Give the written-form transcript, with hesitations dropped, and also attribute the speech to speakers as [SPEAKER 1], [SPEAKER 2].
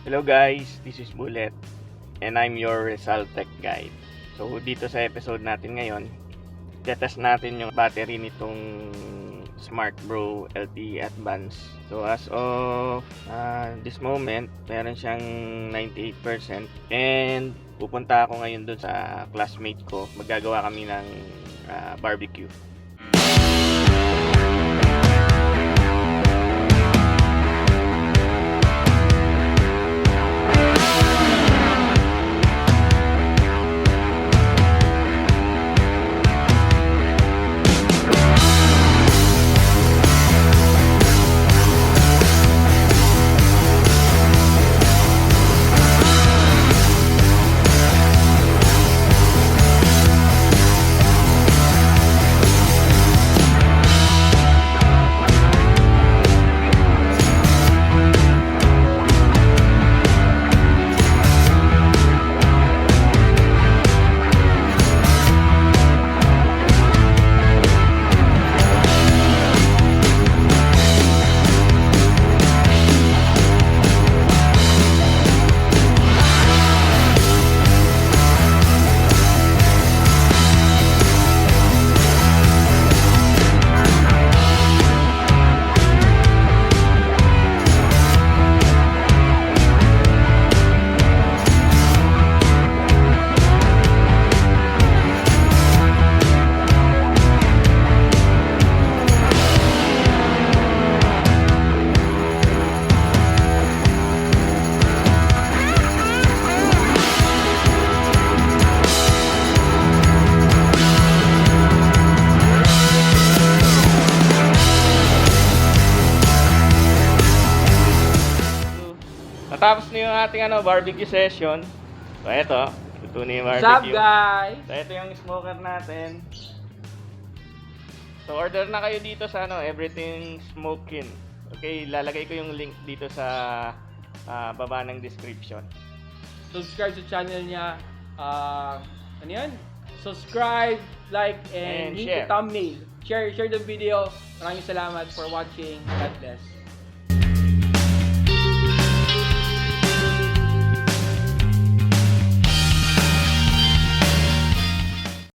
[SPEAKER 1] Hello guys, this is Bullet and I'm your Rizal Tech Guide. So dito sa episode natin ngayon, tetest natin yung battery nitong Smart Bro LTE-Advanced. So as of this moment, meron siyang 98% and pupunta ako ngayon dun sa classmate ko. Maggagawa kami ng barbecue. Natapos na yung ating barbecue session. So eto, ito na yung barbecue.
[SPEAKER 2] What's up guys?
[SPEAKER 1] So ito yung smoker natin. So order na kayo dito sa Everything Smokin. Okay, lalagay ko yung link dito sa baba ng description.
[SPEAKER 2] Subscribe sa channel niya. Ano yan? Subscribe, like, and hit the thumbnail. Share the video. Maraming salamat for watching. God bless.